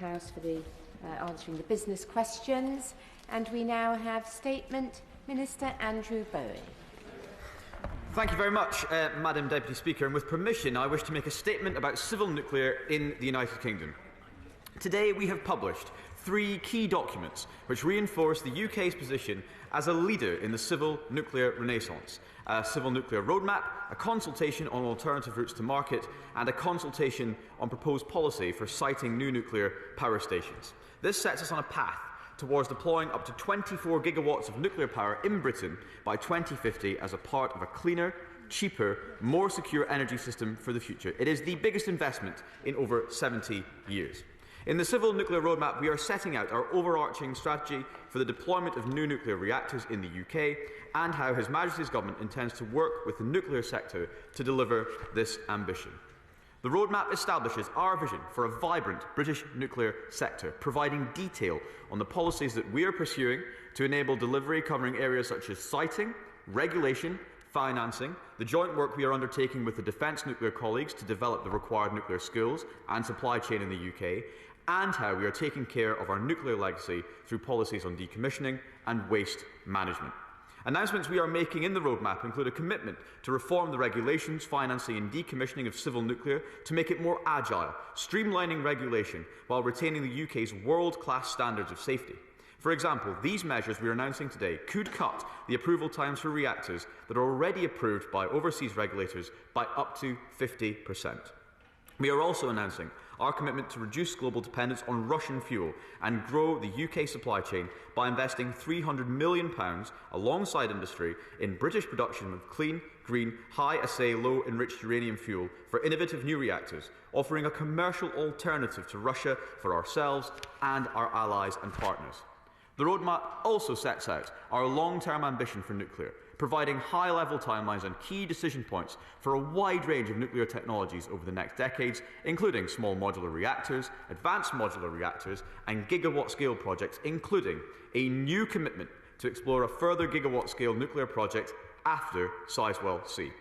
House for the answering the business questions, and we now have Statement Minister Andrew Bowie. Thank you very much, Madam Deputy Speaker, and with permission I wish to make a statement about civil nuclear in the United Kingdom. Today we have published 3 key documents which reinforce the UK's position as a leader in the civil nuclear renaissance: a civil nuclear roadmap, a consultation on alternative routes to market, and a consultation on proposed policy for siting new nuclear power stations. This sets us on a path towards deploying up to 24 gigawatts of nuclear power in Britain by 2050 as a part of a cleaner, cheaper, more secure energy system for the future. It is the biggest investment in over 70 years. In the Civil Nuclear Roadmap, we are setting out our overarching strategy for the deployment of new nuclear reactors in the UK and how His Majesty's Government intends to work with the nuclear sector to deliver this ambition. The roadmap establishes our vision for a vibrant British nuclear sector, providing detail on the policies that we are pursuing to enable delivery, covering areas such as siting, regulation, financing, the joint work we are undertaking with the Defence nuclear colleagues to develop the required nuclear skills and supply chain in the UK, and how we are taking care of our nuclear legacy through policies on decommissioning and waste management. Announcements we are making in the roadmap include a commitment to reform the regulations, financing and decommissioning of civil nuclear to make it more agile, streamlining regulation while retaining the UK's world-class standards of safety. For example, these measures we are announcing today could cut the approval times for reactors that are already approved by overseas regulators by up to 50%. We are also announcing our commitment to reduce global dependence on Russian fuel and grow the UK supply chain by investing £300 million alongside industry in British production of clean, green, high-assay, low-enriched uranium fuel for innovative new reactors, offering a commercial alternative to Russia for ourselves and our allies and partners. The roadmap also sets out our long-term ambition for nuclear, providing high-level timelines and key decision points for a wide range of nuclear technologies over the next decades, including small modular reactors, advanced modular reactors, and gigawatt-scale projects, including a new commitment to explore a further gigawatt-scale nuclear project after Sizewell C.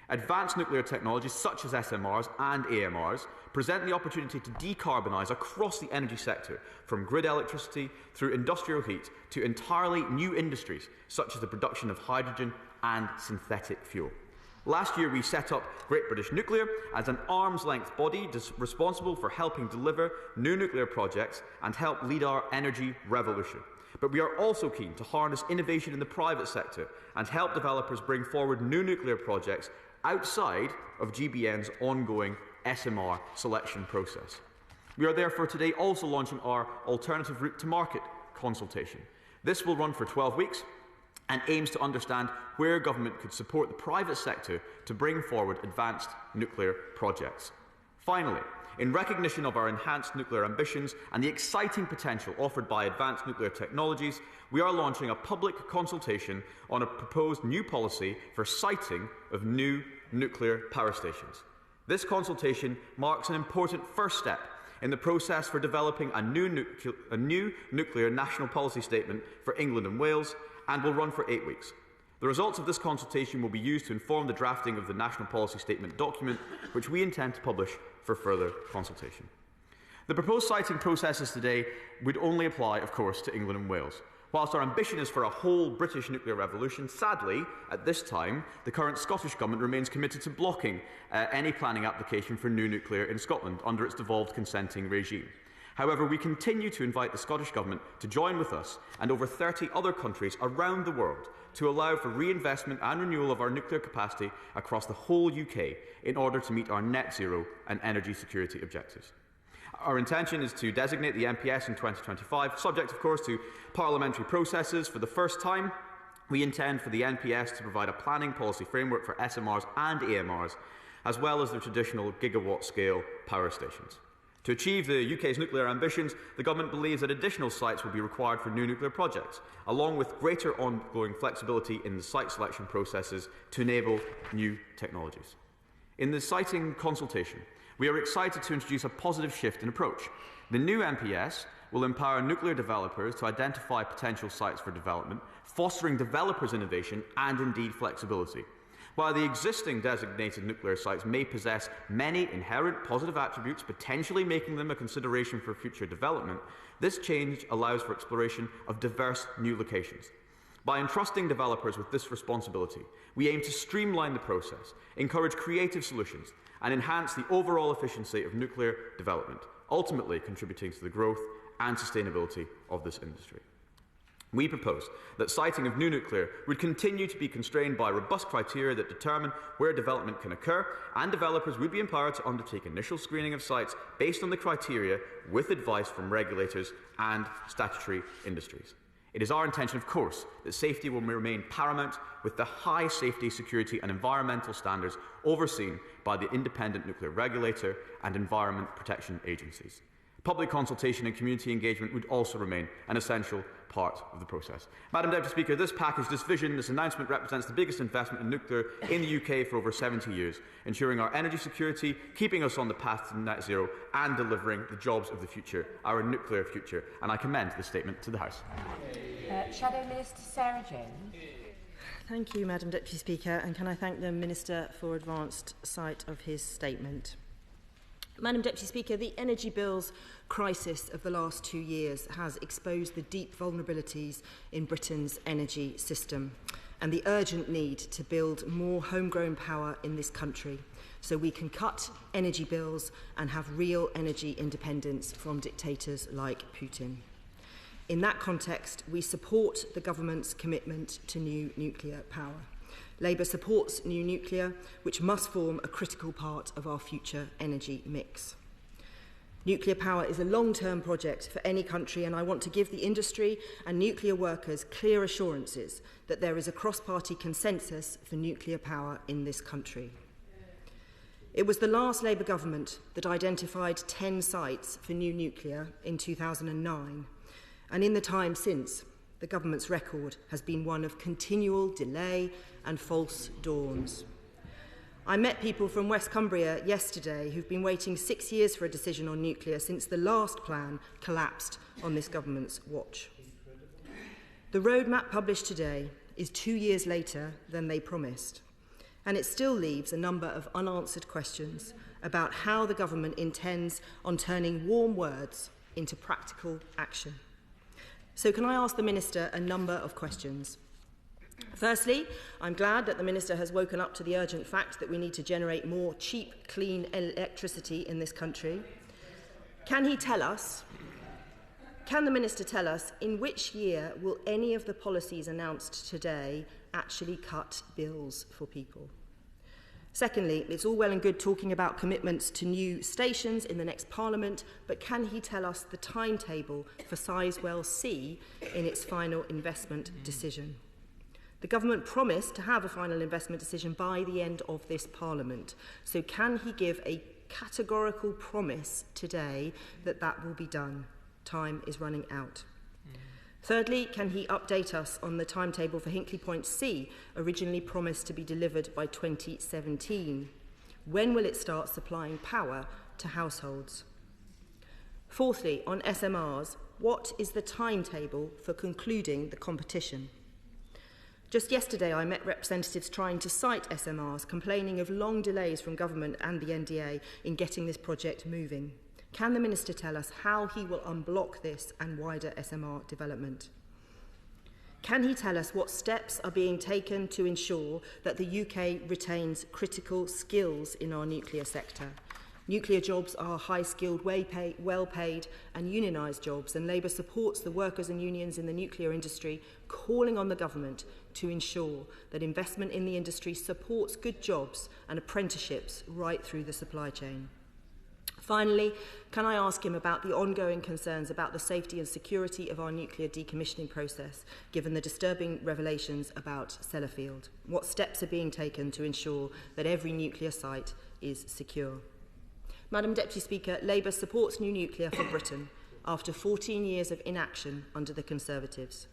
Advanced nuclear technologies such as SMRs and AMRs present the opportunity to decarbonise across the energy sector, from grid electricity through industrial heat to entirely new industries such as the production of hydrogen and synthetic fuel. Last year we set up Great British Nuclear as an arm's-length body responsible for helping deliver new nuclear projects and help lead our energy revolution. But we are also keen to harness innovation in the private sector and help developers bring forward new nuclear projects outside of GBN's ongoing SMR selection process. We are therefore today also launching our Alternative Route to Market consultation. This will run for 12 weeks and aims to understand where government could support the private sector to bring forward advanced nuclear projects. Finally, in recognition of our enhanced nuclear ambitions and the exciting potential offered by advanced nuclear technologies, we are launching a public consultation on a proposed new policy for siting of new nuclear power stations. This consultation marks an important first step in the process for developing a new nuclear national policy statement for England and Wales, and will run for 8 weeks. The results of this consultation will be used to inform the drafting of the National Policy Statement document, which we intend to publish for further consultation. The proposed siting processes today would only apply, of course, to England and Wales. Whilst our ambition is for a whole British nuclear revolution, sadly, at this time, the current Scottish Government remains committed to blocking any planning application for new nuclear in Scotland under its devolved consenting regime. However, we continue to invite the Scottish Government to join with us and over 30 other countries around the world to allow for reinvestment and renewal of our nuclear capacity across the whole UK in order to meet our net zero and energy security objectives. Our intention is to designate the MPS in 2025, subject of course to parliamentary processes. For the first time, we intend for the NPS to provide a planning policy framework for SMRs and AMRs, as well as the traditional gigawatt-scale power stations. To achieve the UK's nuclear ambitions, the Government believes that additional sites will be required for new nuclear projects, along with greater ongoing flexibility in the site selection processes to enable new technologies. In the siting consultation, we are excited to introduce a positive shift in approach. The new MPS will empower nuclear developers to identify potential sites for development, fostering developers' innovation and indeed flexibility. While the existing designated nuclear sites may possess many inherent positive attributes, potentially making them a consideration for future development, this change allows for exploration of diverse new locations. By entrusting developers with this responsibility, we aim to streamline the process, encourage creative solutions, and enhance the overall efficiency of nuclear development, ultimately contributing to the growth and sustainability of this industry. We propose that siting of new nuclear would continue to be constrained by robust criteria that determine where development can occur, and developers would be empowered to undertake initial screening of sites based on the criteria with advice from regulators and statutory industries. It is our intention, of course, that safety will remain paramount, with the high safety, security and environmental standards overseen by the independent nuclear regulator and environment protection agencies. Public consultation and community engagement would also remain an essential part of the process. Madam Deputy Speaker, this package, this vision, this announcement represents the biggest investment in nuclear in the UK for over 70 years, ensuring our energy security, keeping us on the path to net zero and delivering the jobs of the future, our nuclear future. And I commend this statement to the House. Shadow Minister Sarah Jones. Thank you, Madam Deputy Speaker, and can I thank the Minister for advanced sight of his statement. Madam Deputy Speaker, the energy bills crisis of the last 2 years has exposed the deep vulnerabilities in Britain's energy system and the urgent need to build more homegrown power in this country so we can cut energy bills and have real energy independence from dictators like Putin. In that context, we support the government's commitment to new nuclear power. Labour supports new nuclear, which must form a critical part of our future energy mix. Nuclear power is a long-term project for any country, and I want to give the industry and nuclear workers clear assurances that there is a cross-party consensus for nuclear power in this country. It was the last Labour government that identified 10 sites for new nuclear in 2009, and in the time since, the government's record has been one of continual delay and false dawns. I met people from West Cumbria yesterday who've been waiting 6 years for a decision on nuclear since the last plan collapsed on this government's watch. The roadmap published today is 2 years later than they promised, and it still leaves a number of unanswered questions about how the government intends on turning warm words into practical action. So can I ask the Minister a number of questions? Firstly, I'm glad that the Minister has woken up to the urgent fact that we need to generate more cheap, clean electricity in this country. Can the Minister tell us in which year will any of the policies announced today actually cut bills for people? Secondly, it's all well and good talking about commitments to new stations in the next Parliament, but can he tell us the timetable for Sizewell C in its final investment decision? The government promised to have a final investment decision by the end of this Parliament, so can he give a categorical promise today that that will be done? Time is running out. Thirdly, can he update us on the timetable for Hinkley Point C, originally promised to be delivered by 2017? When will it start supplying power to households? Fourthly, on SMRs, what is the timetable for concluding the competition? Just yesterday, I met representatives trying to site SMRs, complaining of long delays from government and the NDA in getting this project moving. Can the Minister tell us how he will unblock this and wider SMR development? Can he tell us what steps are being taken to ensure that the UK retains critical skills in our nuclear sector? Nuclear jobs are high-skilled, well-paid and unionised jobs, and Labour supports the workers and unions in the nuclear industry, calling on the government to ensure that investment in the industry supports good jobs and apprenticeships right through the supply chain. Finally, can I ask him about the ongoing concerns about the safety and security of our nuclear decommissioning process, given the disturbing revelations about Sellafield? What steps are being taken to ensure that every nuclear site is secure? Madam Deputy Speaker, Labour supports new nuclear for Britain after 14 years of inaction under the Conservatives.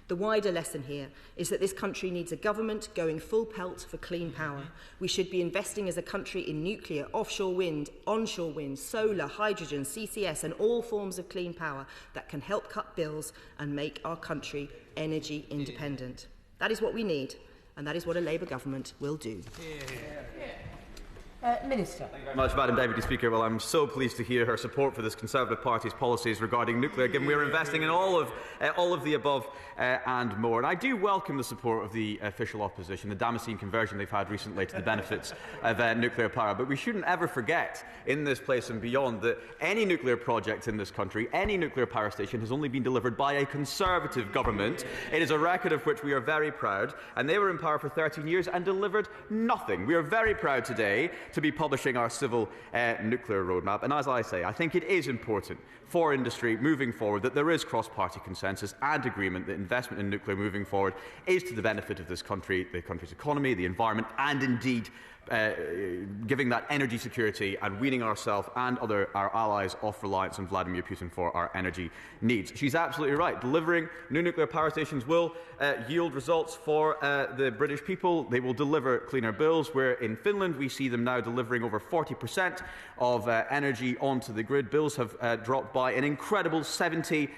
The wider lesson here is that this country needs a government going full pelt for clean power. We should be investing as a country in nuclear, offshore wind, onshore wind, solar, hydrogen, CCS and all forms of clean power that can help cut bills and make our country energy independent. That is what we need, and that is what a Labour government will do. Minister. Thank you very much, Madam Deputy Speaker. Well, I'm so pleased to hear her support for this Conservative Party's policies regarding nuclear, given we are investing in all of the above and more. And I do welcome the support of the official opposition, the Damascene conversion they've had recently to the benefits of nuclear power. But we shouldn't ever forget, in this place and beyond, that any nuclear project in this country, any nuclear power station, has only been delivered by a Conservative government. It is a record of which we are very proud, and they were in power for 13 years and delivered nothing. We are very proud today to be publishing our civil nuclear roadmap. And as I say, I think it is important for industry moving forward that there is cross-party consensus and agreement that investment in nuclear moving forward is to the benefit of this country, the country's economy, the environment, and indeed giving that energy security and weaning ourselves and our allies off reliance on Vladimir Putin for our energy needs. She's absolutely right. Delivering new nuclear power stations will yield results for the British people. They will deliver cleaner bills, where in Finland we see them now delivering over 40% of energy onto the grid. Bills have dropped by an incredible 70%.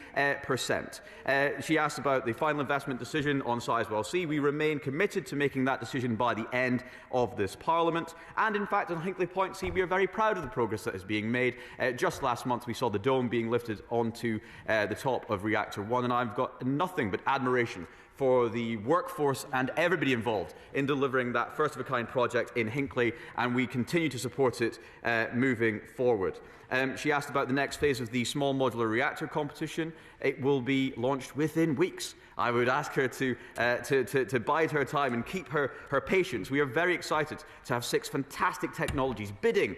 She asked about the final investment decision on Sizewell C. We remain committed to making that decision by the end of this Parliament. And in fact, on Hinkley Point C, we are very proud of the progress that is being made. Just last month, we saw the dome being lifted onto the top of Reactor 1, and I've got nothing but admiration for the workforce and everybody involved in delivering that first-of-a-kind project in Hinkley, and we continue to support it moving forward. She asked about the next phase of the small modular reactor competition. It will be launched within weeks. I would ask her to bide her time and keep her patience. We are very excited to have 6 fantastic technologies bidding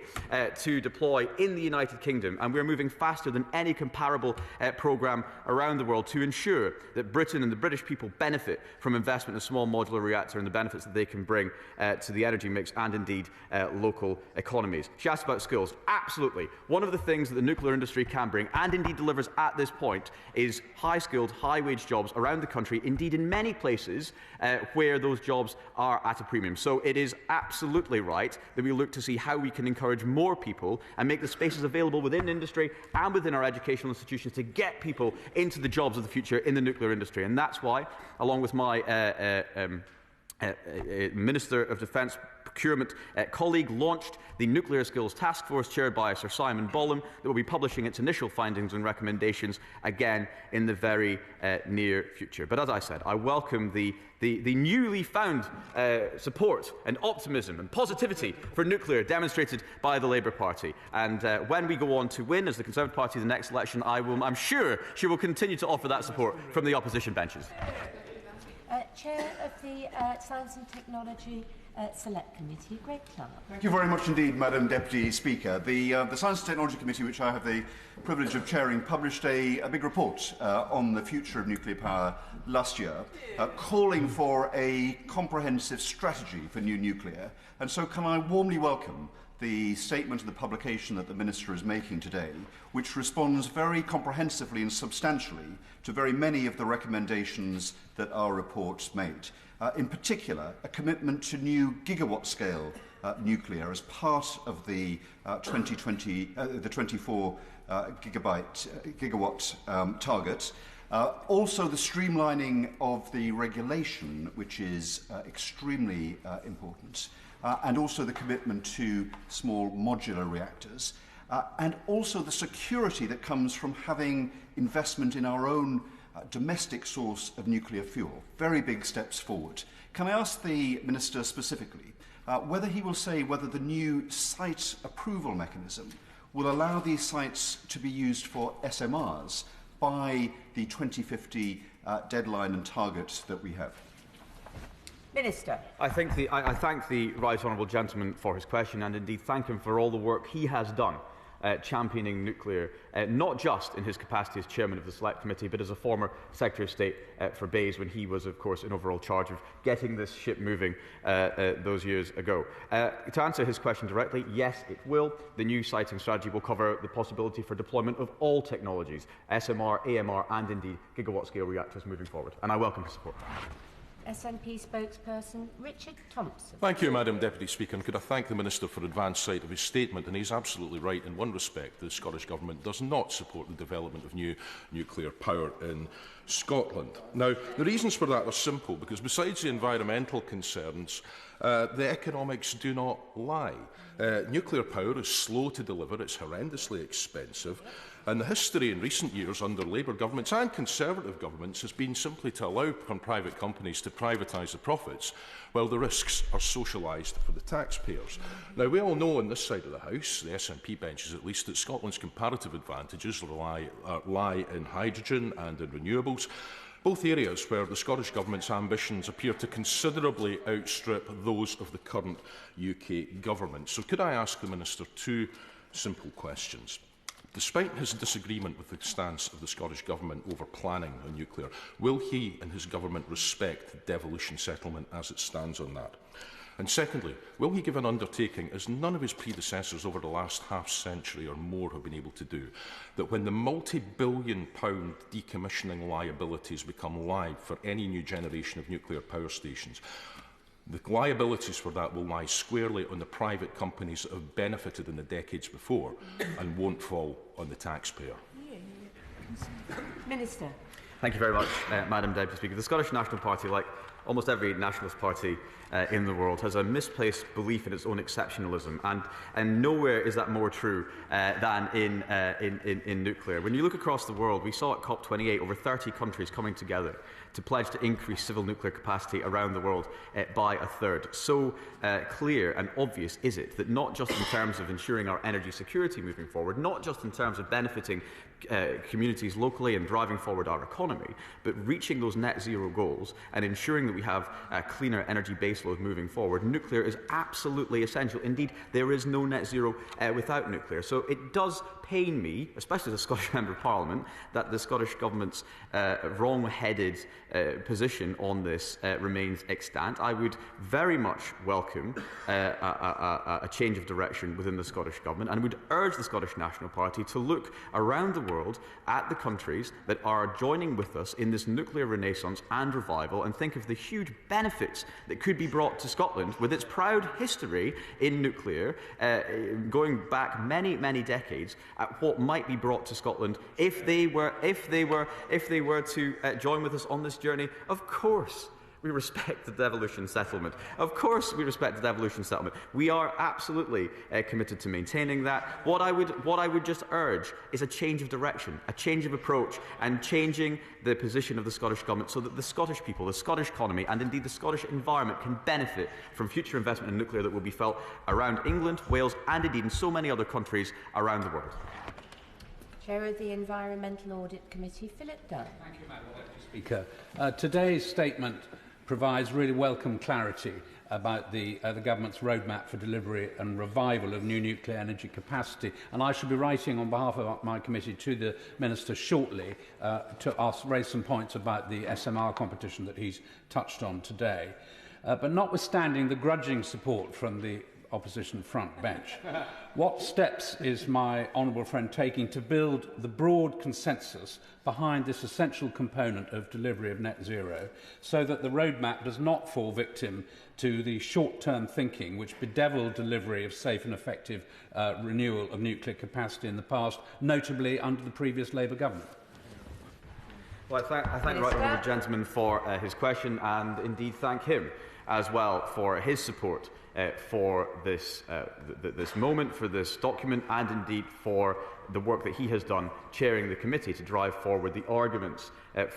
to deploy in the United Kingdom, and we are moving faster than any comparable programme around the world to ensure that Britain and the British people benefit from investment in a small modular reactor and the benefits that they can bring to the energy mix and indeed local economies. She asked about skills. Absolutely. One of the things that the nuclear industry can bring, and indeed delivers at this point, is high-skilled, high-wage jobs around the country, indeed in many places where those jobs are at a premium. So it is absolutely right that we look to see how we can encourage more people and make the spaces available within industry and within our educational institutions to get people into the jobs of the future in the nuclear industry. And that's why, along with my Minister of Defence procurement colleague, launched the Nuclear Skills Task Force chaired by Sir Simon Bolam that will be publishing its initial findings and recommendations again in the very near future. But as I said, I welcome the newly found support and optimism and positivity for nuclear demonstrated by the Labour Party. And when we go on to win as the Conservative Party in the next election, I'm sure she will continue to offer that support from the opposition benches. Chair of the Science and Technology Select Committee, Greg Clark. Thank you very much indeed, Madam Deputy Speaker. The Science and Technology Committee, which I have the privilege of chairing, published a big report on the future of nuclear power last year, calling for a comprehensive strategy for new nuclear. And so can I warmly welcome the statement of the publication that the Minister is making today, which responds very comprehensively and substantially to very many of the recommendations that our report made. In particular, a commitment to new gigawatt-scale nuclear as part of the 24 gigawatt target. Also the streamlining of the regulation, which is extremely important. And also the commitment to small modular reactors, and also the security that comes from having investment in our own domestic source of nuclear fuel. Very big steps forward. Can I ask the Minister specifically whether he will say whether the new site approval mechanism will allow these sites to be used for SMRs by the 2050 deadline and target that we have? Minister. I thank the right honourable gentleman for his question, and indeed thank him for all the work he has done championing nuclear, not just in his capacity as chairman of the Select Committee, but as a former Secretary of State for BEIS when he was, of course, in overall charge of getting this ship moving those years ago. To answer his question directly, yes, it will. The new siting strategy will cover the possibility for deployment of all technologies, SMR, AMR, and indeed gigawatt-scale reactors moving forward, and I welcome his support. SNP spokesperson Richard Thomson. Thank you, Madam Deputy Speaker. And could I thank the Minister for advance sight of his statement? And he's absolutely right in one respect. The Scottish Government does not support the development of new nuclear power in Scotland. Now, the reasons for that are simple, because besides the environmental concerns, the economics do not lie. Nuclear power is slow to deliver, it's horrendously expensive, and the history in recent years under Labour governments and Conservative governments has been simply to allow private companies to privatise the profits while the risks are socialised for the taxpayers. Now, we all know on this side of the House, the SNP benches at least, that Scotland's comparative advantages lie in hydrogen and in renewables, both areas where the Scottish Government's ambitions appear to considerably outstrip those of the current UK Government. So could I ask the Minister two simple questions? Despite his disagreement with the stance of the Scottish Government over planning on nuclear, will he and his government respect the devolution settlement as it stands on that? And secondly, will he give an undertaking, as none of his predecessors over the last half-century or more have been able to do, that when the multi-billion-pound decommissioning liabilities become live for any new generation of nuclear power stations, the liabilities for that will lie squarely on the private companies that have benefited in the decades before and won't fall on the taxpayer? Minister. Thank you very much, Madam Deputy Speaker. The Scottish National Party, like almost every nationalist party in the world, has a misplaced belief in its own exceptionalism, and nowhere is that more true than in nuclear. When you look across the world, we saw at COP28 over 30 countries coming together to pledge to increase civil nuclear capacity around the world by a third. So clear and obvious is it that not just in terms of ensuring our energy security moving forward, not just in terms of benefiting communities locally and driving forward our economy, but reaching those net zero goals and ensuring that we have a cleaner energy baseload moving forward, nuclear is absolutely essential. Indeed, there is no net zero without nuclear. So it does pain me, especially as a Scottish Member of Parliament, that the Scottish Government's wrong-headed position on this remains extant. I would very much welcome a change of direction within the Scottish Government, and would urge the Scottish National Party to look around the world at the countries that are joining with us in this nuclear renaissance and revival, and think of the huge benefits that could be brought to Scotland with its proud history in nuclear, going back many, many decades, at what might be brought to Scotland if they were to join with us on this journey. Of course, we respect the devolution settlement. Of course, we respect the devolution settlement. We are absolutely committed to maintaining that. What I would just urge is a change of direction, a change of approach, and changing the position of the Scottish Government so that the Scottish people, the Scottish economy, and indeed the Scottish environment can benefit from future investment in nuclear that will be felt around England, Wales, and indeed in so many other countries around the world. Chair of the Environmental Audit Committee, Philip Dunn. Thank you, Madam Deputy Speaker. Today's statement provides really welcome clarity about the Government's roadmap for delivery and revival of new nuclear energy capacity. And I shall be writing on behalf of my committee to the Minister shortly to raise some points about the SMR competition that he's touched on today. But notwithstanding the grudging support from the opposition front bench, what steps is my honourable friend taking to build the broad consensus behind this essential component of delivery of net zero, so that the roadmap does not fall victim to the short-term thinking which bedevilled delivery of safe and effective renewal of nuclear capacity in the past, notably under the previous Labour government? Well, I thank the right honourable gentleman for his question, and indeed thank him as well for his support for this moment, for this document, and indeed for the work that he has done chairing the committee to drive forward the arguments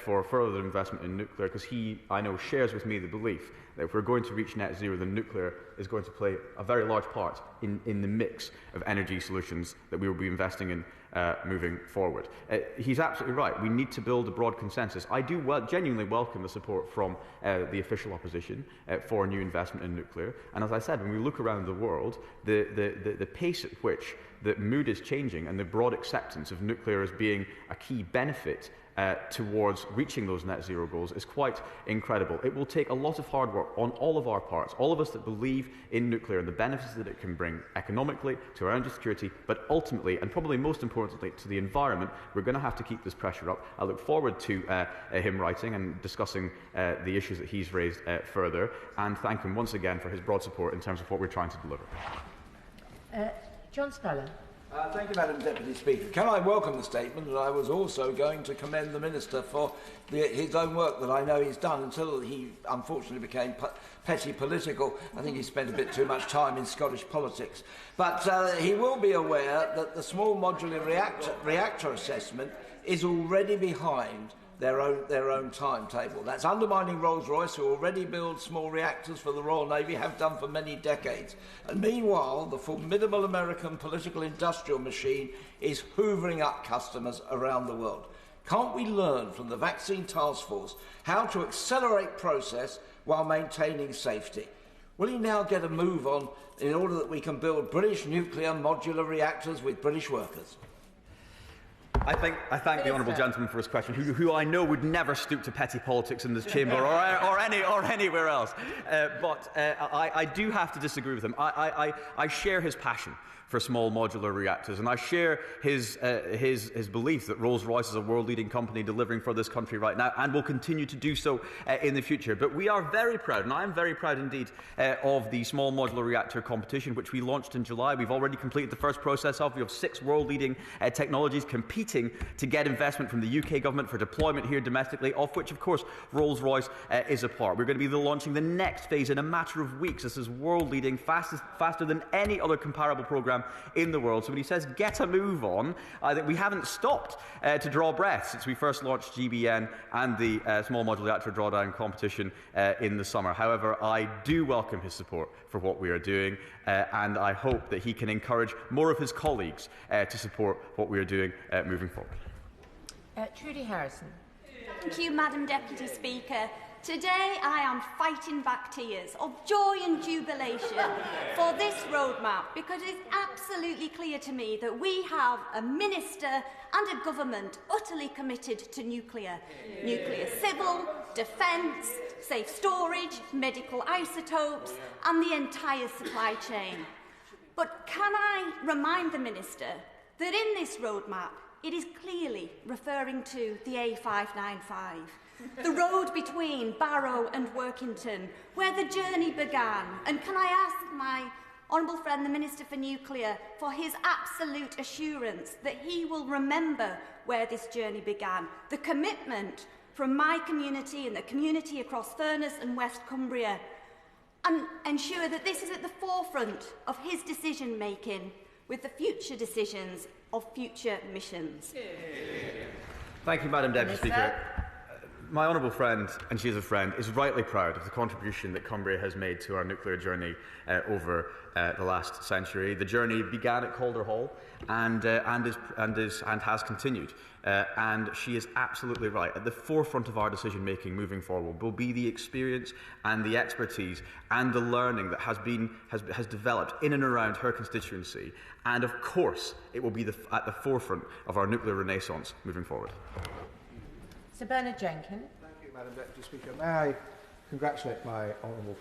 for further investment in nuclear, because he, I know, shares with me the belief that if we're going to reach net zero, then nuclear is going to play a very large part in the mix of energy solutions that we will be investing in moving forward. He's absolutely right. We need to build a broad consensus. I do genuinely welcome the support from the official opposition for new investment in nuclear. And as I said, when we look around the world, the pace at which the mood is changing and the broad acceptance of nuclear as being a key benefit towards reaching those net zero goals is quite incredible. It will take a lot of hard work on all of our parts, all of us that believe in nuclear and the benefits that it can bring economically, to our energy security, but ultimately, and probably most importantly, to the environment. We're going to have to keep this pressure up. I look forward to him writing and discussing the issues that he's raised further, and thank him once again for his broad support in terms of what we're trying to deliver. John Speller. Thank you, Madam Deputy Speaker. Can I welcome the statement? And I was also going to commend the Minister for his own work that I know he's done until he unfortunately became petty political. I think he spent a bit too much time in Scottish politics. But he will be aware that the small modular reactor assessment is already behind their own timetable. That's undermining Rolls-Royce, who already build small reactors for the Royal Navy, have done for many decades. And meanwhile, the formidable American political industrial machine is hoovering up customers around the world. Can't we learn from the Vaccine Task Force how to accelerate process while maintaining safety? Will he now get a move on in order that we can build British nuclear modular reactors with British workers? I thank the honourable gentleman for his question, who I know would never stoop to petty politics in this chamber or anywhere else. But I do have to disagree with him. I share his passion for small modular reactors, and I share his belief that Rolls-Royce is a world-leading company delivering for this country right now and will continue to do so in the future. But we are very proud, and I am very proud indeed, of the small modular reactor competition, which we launched in July. We've already completed the first process of. We have 6 world-leading technologies competing to get investment from the UK government for deployment here domestically, of which, of course, Rolls-Royce is a part. We're going to be launching the next phase in a matter of weeks. This is world-leading, faster than any other comparable programme in the world. So when he says get a move on, I think we haven't stopped to draw breath since we first launched GBN and the small modular reactor drawdown competition in the summer. However, I do welcome his support for what we are doing, and I hope that he can encourage more of his colleagues to support what we are doing moving forward. Trudy Harrison. Thank you, Madam Deputy Speaker. Today I am fighting back tears of joy and jubilation for this roadmap, because it is absolutely clear to me that we have a minister and a government utterly committed to nuclear. Nuclear civil, defence, safe storage, medical isotopes and the entire supply chain. But can I remind the Minister that in this roadmap it is clearly referring to the A595. The road between Barrow and Workington, where the journey began. And can I ask my honourable friend, the Minister for Nuclear, for his absolute assurance that he will remember where this journey began. The commitment from my community and the community across Furness and West Cumbria, and ensure that this is at the forefront of his decision-making with the future decisions of future missions. Thank you, Madam Deputy Speaker. My honourable friend, and she is a friend, is rightly proud of the contribution that Cumbria has made to our nuclear journey over the last century. The journey began at Calder Hall and has continued. And she is absolutely right. At the forefront of our decision-making moving forward will be the experience and the expertise and the learning that has developed in and around her constituency. And of course, it will be at the forefront of our nuclear renaissance moving forward. Sir Bernard Jenkins. Thank you, Madam Deputy Speaker. May I congratulate my honourable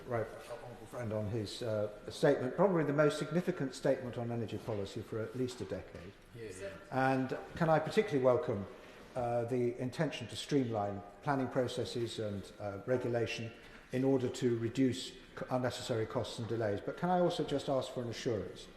friend on his statement, probably the most significant statement on energy policy for at least a decade. Yes. And can I particularly welcome the intention to streamline planning processes and regulation in order to reduce unnecessary costs and delays. But can I also just ask for an assurance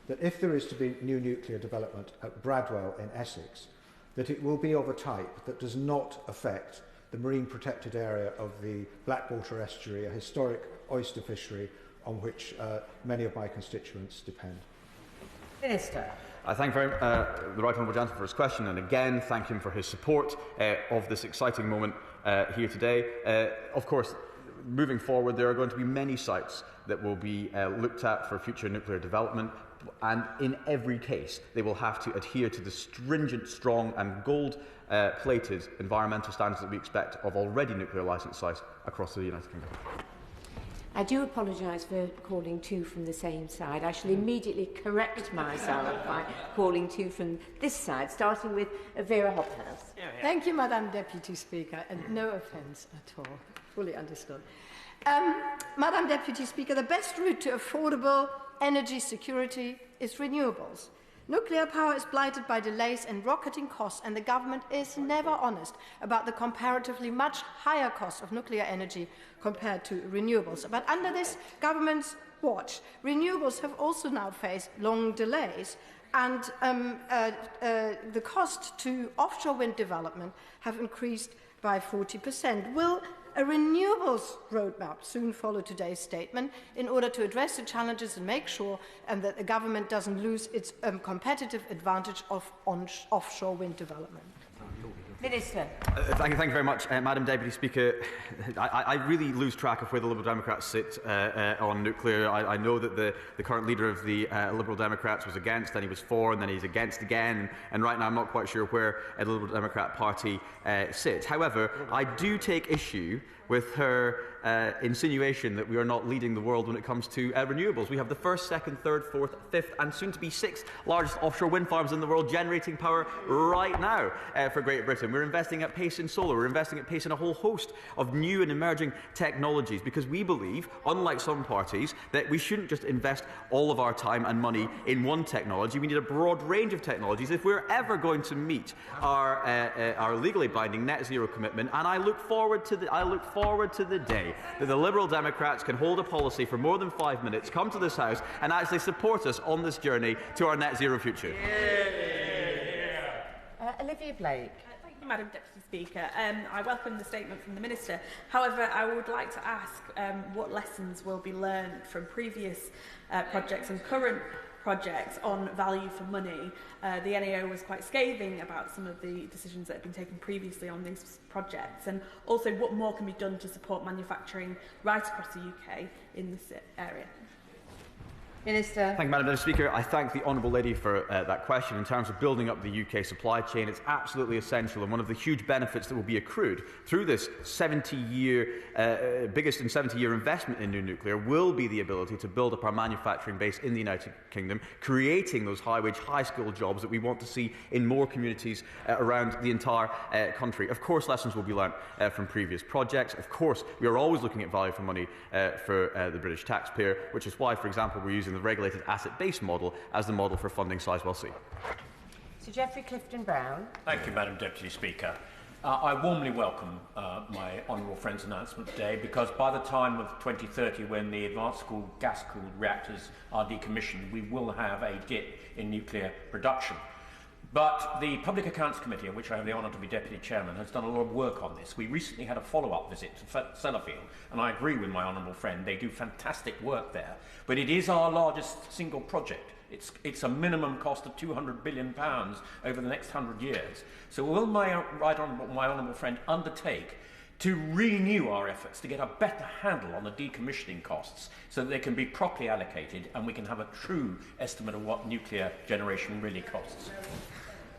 that if there is to be new nuclear development at Bradwell in Essex, that it will be of a type that does not affect the marine protected area of the Blackwater Estuary, a historic oyster fishery on which many of my constituents depend. Minister. I thank the Right Honourable Gentleman for his question, and again thank him for his support of this exciting moment here today. Of course, moving forward, there are going to be many sites that will be looked at for future nuclear development, and in every case they will have to adhere to the stringent, strong and gold-plated environmental standards that we expect of already nuclear licensed sites across the United Kingdom. I do apologise for calling two from the same side. I shall immediately correct myself by calling two from this side, starting with Vera Hophouse. Thank you, Madam Deputy Speaker, and no offence at all. Fully understood. Madam Deputy Speaker, the best route to affordable energy security is renewables. Nuclear power is blighted by delays and rocketing costs, and the government is never honest about the comparatively much higher cost of nuclear energy compared to renewables. But under this government's watch, renewables have also now faced long delays, and the cost to offshore wind development have increased by 40%. Will a renewables roadmap soon follow today's statement in order to address the challenges and make sure that the government doesn't lose its competitive advantage of offshore wind development? Minister. Thank you very much, Madam Deputy Speaker. I really lose track of where the Liberal Democrats sit on nuclear. I know that the current leader of the Liberal Democrats was against, then he was for, and then he's against again. And right now I'm not quite sure where the Liberal Democrat Party sits. However, I do take issue with her insinuation that we are not leading the world when it comes to renewables. We have the first, second, third, fourth, fifth and soon to be sixth largest offshore wind farms in the world generating power right now for Great Britain. We're investing at pace in solar, we're investing at pace in a whole host of new and emerging technologies, because we believe, unlike some parties, that we shouldn't just invest all of our time and money in one technology. We need a broad range of technologies if we're ever going to meet our legally binding net zero commitment. And I look forward to the day that the Liberal Democrats can hold a policy for more than 5 minutes, come to this House and actually support us on this journey to our net zero future. Olivia Blake. Thank you, Madam Deputy Speaker. I welcome the statement from the Minister. However, I would like to ask what lessons will be learned from previous projects and current projects on value for money. The NAO was quite scathing about some of the decisions that have been taken previously on these projects, and also what more can be done to support manufacturing right across the UK in this area. Minister. Thank you, Madam Deputy Speaker. I thank the Honourable Lady for that question. In terms of building up the UK supply chain, it's absolutely essential, and one of the huge benefits that will be accrued through this 70-year, biggest in 70-year investment in new nuclear will be the ability to build up our manufacturing base in the United Kingdom, creating those high-wage, high-skilled jobs that we want to see in more communities around the entire country. Of course, lessons will be learnt from previous projects. Of course, we are always looking at value for money for the British taxpayer, which is why, for example, we're using the regulated asset-based model as the model for funding Sizewell C. Sir Geoffrey Clifton-Brown. Thank you, Madam Deputy Speaker. I warmly welcome my honourable friend's announcement today, because by the time of 2030, when the advanced gas-cooled reactors are decommissioned, we will have a dip in nuclear production. But the Public Accounts Committee, of which I have the honour to be Deputy Chairman, has done a lot of work on this. We recently had a follow-up visit to Sellafield, and I agree with my honourable friend, they do fantastic work there. But it is our largest single project. It's a minimum cost of £200 billion over the next 100 years. So will my honourable friend undertake to renew our efforts to get a better handle on the decommissioning costs so that they can be properly allocated and we can have a true estimate of what nuclear generation really costs?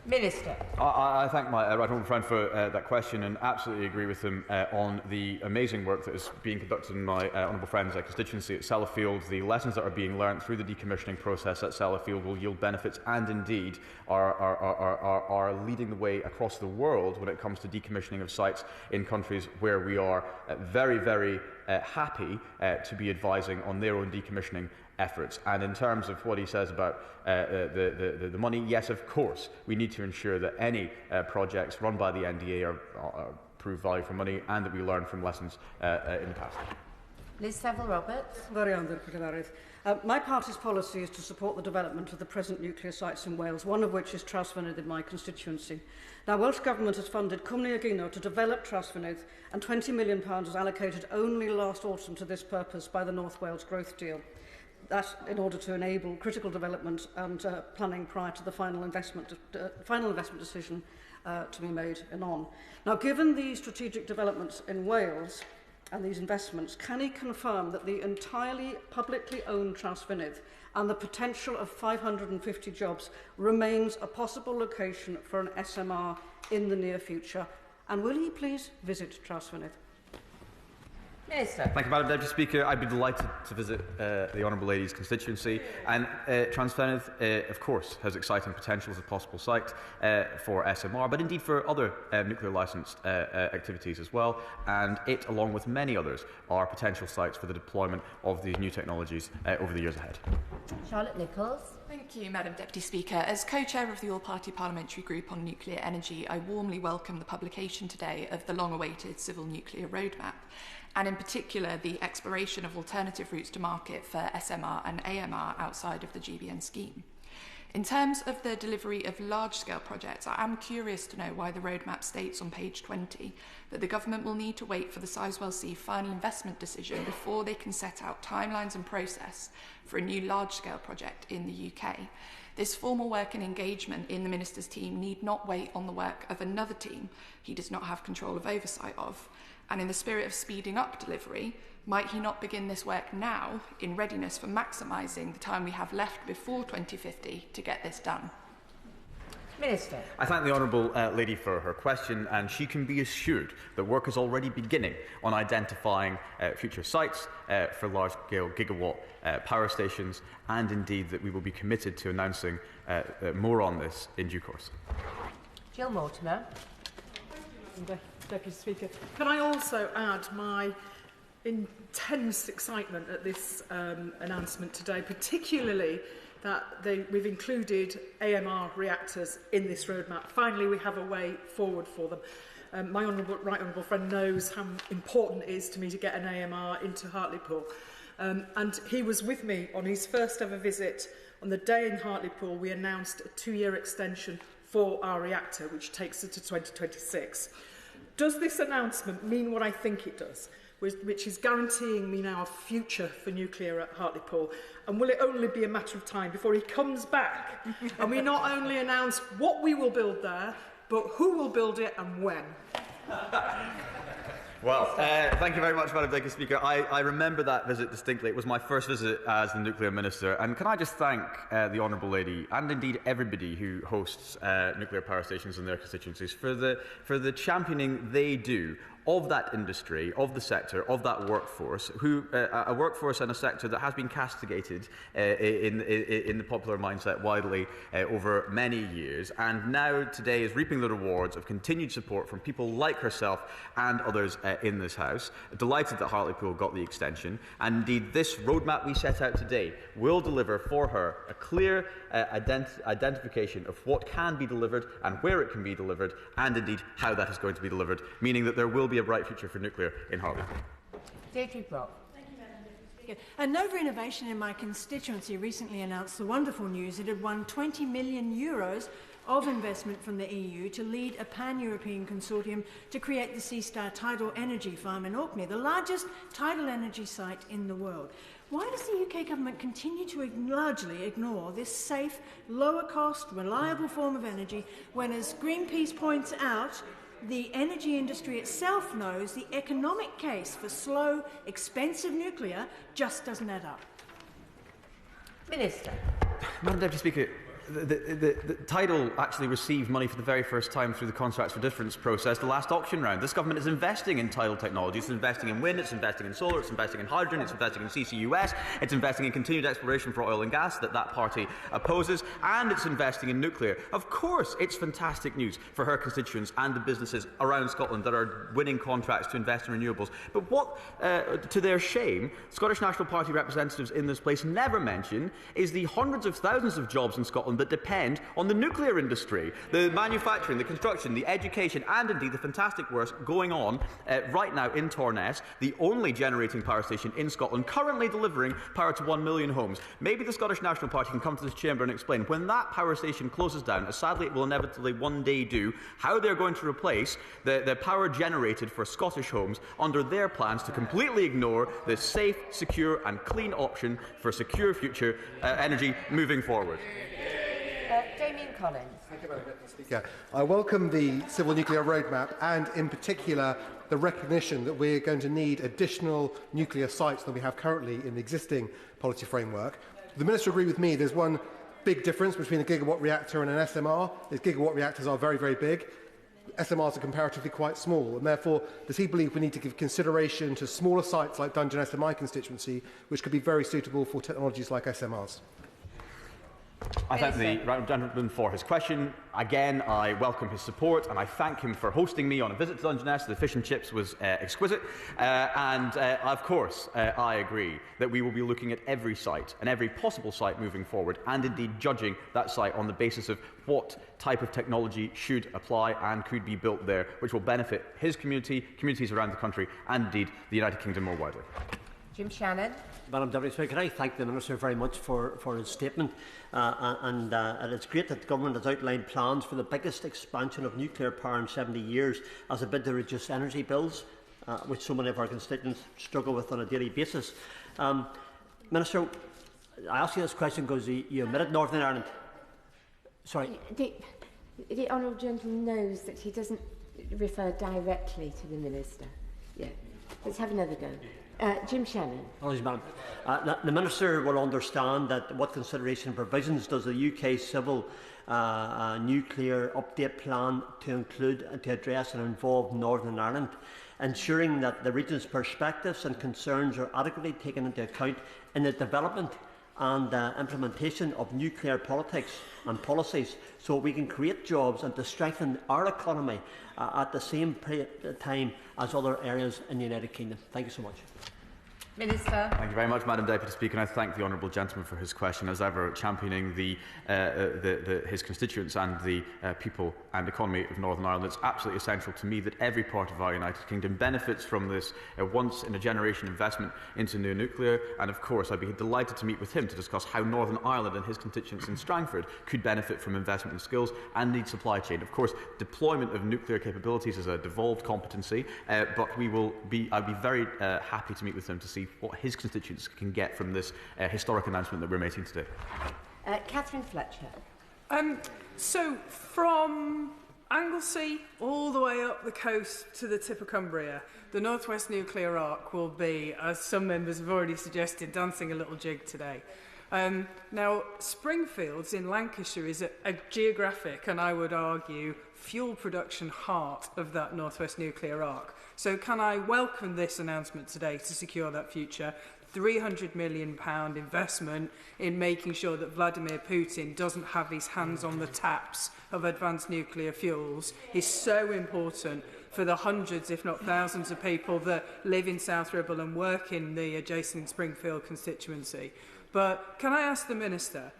Minister. I thank my right honourable friend for that question, and absolutely agree with him on the amazing work that is being conducted in my honourable friend's constituency at Sellafield. The lessons that are being learnt through the decommissioning process at Sellafield will yield benefits, and indeed are leading the way across the world when it comes to decommissioning of sites in countries where we are very, very happy to be advising on their own decommissioning efforts. And in terms of what he says about the money, yes, of course, we need to ensure that any projects run by the NDA are prove value for money, and that we learn from lessons in the past. Liz Saville-Roberts. My party's policy is to support the development of the present nuclear sites in Wales, one of which is Trawsfynydd in my constituency. Now, Welsh Government has funded Cwmni Egino to develop Trawsfynydd, and £20 million was allocated only last autumn to this purpose by the North Wales Growth Deal. That in order to enable critical development and planning prior to the final investment decision to be made in on. Now, given the strategic developments in Wales and these investments, can he confirm that the entirely publicly owned Trawsfynydd and the potential of 550 jobs remains a possible location for an SMR in the near future? And will he please visit Trawsfynydd? Minister. Thank you, Madam Deputy Speaker. I'd be delighted to visit the Honourable Lady's constituency. And Transfenith, of course, has exciting potential as a possible site for SMR, but indeed for other nuclear licensed activities as well. And it, along with many others, are potential sites for the deployment of these new technologies over the years ahead. Charlotte Nichols. Thank you, Madam Deputy Speaker. As co-chair of the All-Party Parliamentary Group on Nuclear Energy, I warmly welcome the publication today of the long-awaited Civil Nuclear Roadmap, and in particular the exploration of alternative routes to market for SMR and AMR outside of the GBN scheme. In terms of the delivery of large-scale projects, I am curious to know why the roadmap states on page 20 that the government will need to wait for the Sizewell C final investment decision before they can set out timelines and process for a new large-scale project in the UK. This formal work and engagement in the Minister's team need not wait on the work of another team he does not have control of oversight of. And in the spirit of speeding up delivery, might he not begin this work now in readiness for maximising the time we have left before 2050 to get this done? Minister. I thank the Honourable Lady for her question, and she can be assured that work is already beginning on identifying future sites for large-scale gigawatt power stations, and indeed that we will be committed to announcing more on this in due course. Jill Mortimer. Deputy Speaker. Can I also add my intense excitement at this announcement today, particularly that we've included AMR reactors in this roadmap. Finally, we have a way forward for them. My right honourable friend knows how important it is to me to get an AMR into Hartlepool. And he was with me on his first ever visit. On the day in Hartlepool, we announced a 2-year extension for our reactor, which takes it to 2026. Does this announcement mean what I think it does, which is guaranteeing me now a future for nuclear at Hartlepool? And will it only be a matter of time before he comes back and we not only announce what we will build there, but who will build it and when? Well, thank you very much, Madam Deputy Speaker. I remember that visit distinctly. It was my first visit as the Nuclear Minister. And can I just thank the Honourable Lady and indeed everybody who hosts nuclear power stations in their constituencies for the championing they do of that industry, of the sector, of that workforce, a workforce and a sector that has been castigated in the popular mindset widely over many years, and now today is reaping the rewards of continued support from people like herself and others in this House. Delighted that Hartlepool got the extension, and indeed this roadmap we set out today will deliver for her a clear identification of what can be delivered and where it can be delivered, and indeed how that is going to be delivered, meaning that there will be a bright future for nuclear in Hartlepool. Deirdre Brock. And Nova Innovation in my constituency recently announced the wonderful news it had won €20 million of investment from the EU to lead a pan-European consortium to create the Seastar Tidal Energy Farm in Orkney, the largest tidal energy site in the world. Why does the UK government continue to largely ignore this safe, lower-cost, reliable form of energy when, as Greenpeace points out, the energy industry itself knows the economic case for slow, expensive nuclear just doesn't add up? Minister. Madam Deputy Speaker, the Tidal actually received money for the very first time through the Contracts for Difference process, the last auction round. This government is investing in tidal technology. It's investing in wind, it's investing in solar, it's investing in hydrogen, it's investing in CCUS, it's investing in continued exploration for oil and gas that party opposes, and it's investing in nuclear. Of course, it's fantastic news for her constituents and the businesses around Scotland that are winning contracts to invest in renewables. But what, to their shame, Scottish National Party representatives in this place never mention is the hundreds of thousands of jobs in Scotland that depend on the nuclear industry, the manufacturing, the construction, the education, and indeed the fantastic work going on right now in Torness, the only generating power station in Scotland, currently delivering power to 1 million homes. Maybe the Scottish National Party can come to this chamber and explain, when that power station closes down, as sadly it will inevitably one day do, how they're going to replace the power generated for Scottish homes under their plans to completely ignore the safe, secure and clean option for secure future energy moving forward. Damien Collins. Thank you, Madam Deputy Speaker. I welcome the Civil Nuclear Roadmap and, in particular, the recognition that we're going to need additional nuclear sites than we have currently in the existing policy framework. The Minister agreed with me there's one big difference between a gigawatt reactor and an SMR. These gigawatt reactors are very, very big. SMRs are comparatively quite small, and therefore does he believe we need to give consideration to smaller sites like Dungeness in my constituency, which could be very suitable for technologies like SMRs? I thank the gentleman for his question. Again, I welcome his support, and I thank him for hosting me on a visit to Dungeness. The fish and chips was exquisite. Of course, I agree that we will be looking at every site and every possible site moving forward, and indeed judging that site on the basis of what type of technology should apply and could be built there, which will benefit his community, communities around the country, and indeed the United Kingdom more widely. Jim Shannon. Madam Deputy Speaker, I thank the Minister very much for his statement, and it's great that the Government has outlined plans for the biggest expansion of nuclear power in 70 years as a bid to reduce energy bills, which so many of our constituents struggle with on a daily basis. Minister, I ask you this question because you admitted Northern Ireland. Sorry. The honourable gentleman knows that he doesn't refer directly to the Minister. Yeah. Let's have another go. Jim Shannon. Madam. The Minister will understand that what consideration and provisions does the UK Civil Nuclear Update Plan to include and to address and involve Northern Ireland, ensuring that the region's perspectives and concerns are adequately taken into account in the development and implementation of nuclear politics and policies, so we can create jobs and to strengthen our economy at the same time as other areas in the United Kingdom. Thank you so much. Minister. Thank you very much, Madam Deputy Speaker, and I thank the honourable gentleman for his question, as ever championing his constituents and the people and economy of Northern Ireland. It's absolutely essential to me that every part of our United Kingdom benefits from this once-in-a-generation investment into new nuclear, and of course I'd be delighted to meet with him to discuss how Northern Ireland and his constituents in Strangford could benefit from investment in skills and need supply chain. Of course, deployment of nuclear capabilities is a devolved competency, but I'd be very happy to meet with him to see what his constituents can get from this historic announcement that we're making today. Catherine Fletcher. So, from Anglesey all the way up the coast to the tip of Cumbria, the North West Nuclear Arc will be, as some members have already suggested, dancing a little jig today. Now, Springfields in Lancashire is a geographic, and I would argue, fuel production heart of that North West Nuclear Arc. So can I welcome this announcement today to secure that future £300 million investment in making sure that Vladimir Putin doesn't have his hands on the taps of advanced nuclear fuels is so important for the hundreds, if not thousands, of people that live in South Ribble and work in the adjacent Springfield constituency. But can I ask the Minister,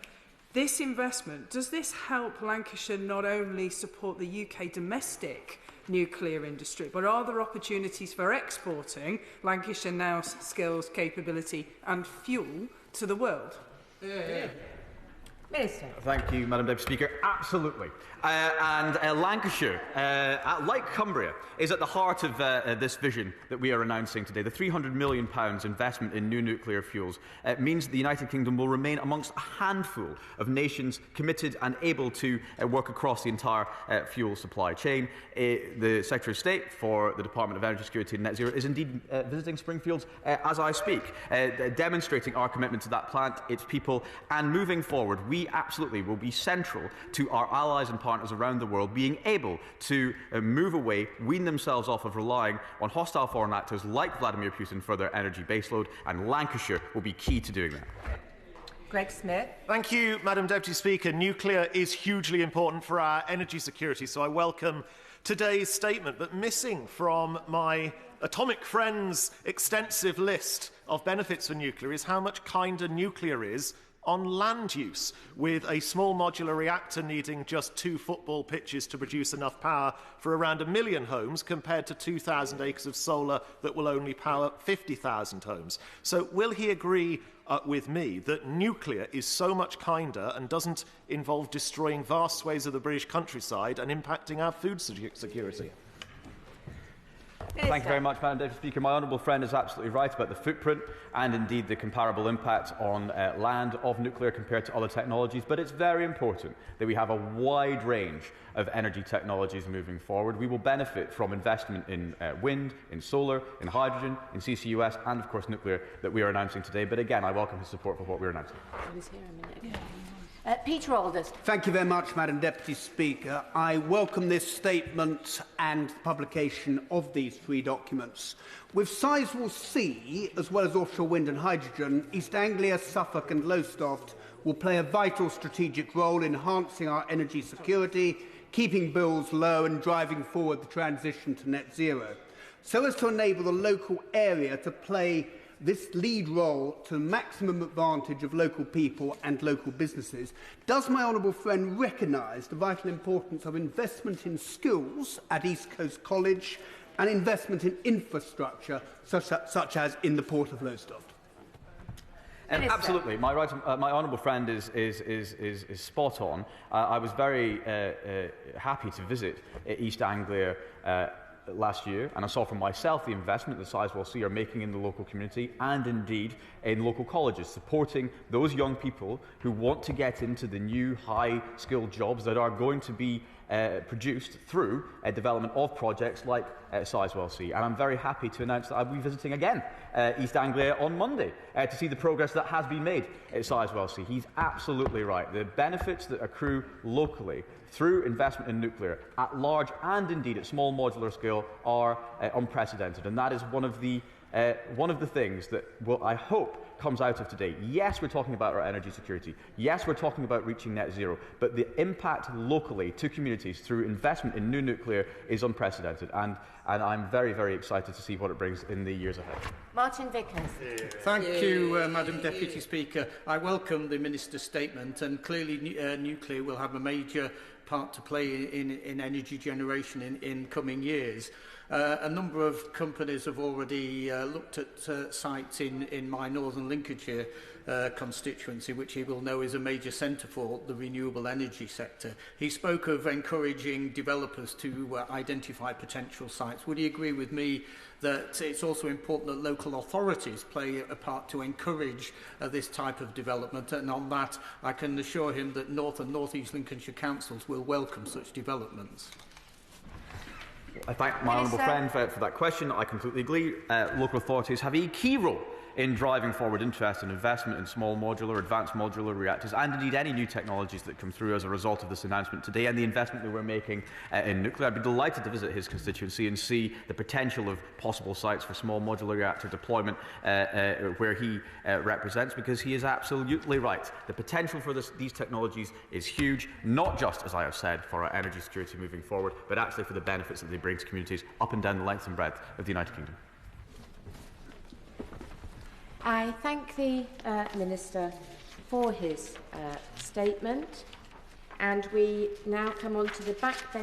this investment, does this help Lancashire not only support the UK domestic nuclear industry, but are there opportunities for exporting Lancashire Now's skills, capability and fuel to the world? Minister. Thank you, Madam Deputy Speaker. Absolutely. Lancashire, like Cumbria, is at the heart of this vision that we are announcing today. The £300 million investment in new nuclear fuels means that the United Kingdom will remain amongst a handful of nations committed and able to work across the entire fuel supply chain. The Secretary of State for the Department of Energy Security and Net Zero is indeed visiting Springfields as I speak, demonstrating our commitment to that plant, its people, and moving forward, we absolutely will be central to our allies and partners around the world being able to move away, wean themselves off of relying on hostile foreign actors like Vladimir Putin for their energy baseload, and Lancashire will be key to doing that. Greg Smith. Thank you, Madam Deputy Speaker. Nuclear is hugely important for our energy security, so I welcome today's statement. But missing from my atomic friends' extensive list of benefits for nuclear is how much kinder nuclear is on land use, with a small modular reactor needing just 2 football pitches to produce enough power for around 1 million homes, compared to 2,000 acres of solar that will only power 50,000 homes. So will he agree with me that nuclear is so much kinder and doesn't involve destroying vast swathes of the British countryside and impacting our food security? Thank you very much, Madam Deputy Speaker. My honourable friend is absolutely right about the footprint and indeed the comparable impact on land of nuclear compared to other technologies, but it's very important that we have a wide range of energy technologies moving forward. We will benefit from investment in wind, in solar, in hydrogen, in CCUS and of course nuclear that we are announcing today, but again I welcome his support for what we are announcing. I was here a minute ago. Peter Alders. Thank you very much, Madam Deputy Speaker. I welcome this statement and the publication of these three documents. With Sizewell C, as well as offshore wind and hydrogen, East Anglia, Suffolk and Lowestoft will play a vital strategic role in enhancing our energy security, keeping bills low and driving forward the transition to net zero, so as to enable the local area to play this lead role to the maximum advantage of local people and local businesses. Does my honourable friend recognise the vital importance of investment in schools at East Coast College and investment in infrastructure such as in the Port of Lowestoft? Absolutely. My honourable friend is spot on. I was very happy to visit East Anglia last year, and I saw for myself the investment that Sizewell C are making in the local community and indeed in local colleges, supporting those young people who want to get into the new high-skilled jobs that are going to be produced through development of projects like Sizewell C. And I'm very happy to announce that I'll be visiting again East Anglia on Monday to see the progress that has been made at Sizewell C. He's absolutely right. The benefits that accrue locally through investment in nuclear at large and indeed at small modular scale are unprecedented, and that is one of the things that I hope comes out of today. Yes, we're talking about our energy security. Yes, we're talking about reaching net zero, but the impact locally to communities through investment in new nuclear is unprecedented, and I'm very, very excited to see what it brings in the years ahead. Martin Vickers. Thank you, Madam Deputy Speaker. I welcome the Minister's statement, and clearly nuclear will have a major part to play in energy generation in coming years. A number of companies have already looked at sites in my northern Lincolnshire constituency, which he will know is a major centre for the renewable energy sector. He spoke of encouraging developers to identify potential sites. Would he agree with me that it's also important that local authorities play a part to encourage this type of development? And on that, I can assure him that North and North East Lincolnshire councils will welcome such developments. I thank my honourable friend for that question. I completely agree. Local authorities have a key role in driving forward interest and investment in small modular, advanced modular reactors, and indeed any new technologies that come through as a result of this announcement today and the investment that we're making in nuclear. I'd be delighted to visit his constituency and see the potential of possible sites for small modular reactor deployment where he represents, because he is absolutely right. The potential for these technologies is huge, not just, as I have said, for our energy security moving forward, but actually for the benefits that they bring to communities up and down the length and breadth of the United Kingdom. I thank the Minister for his statement, and we now come on to the backbench.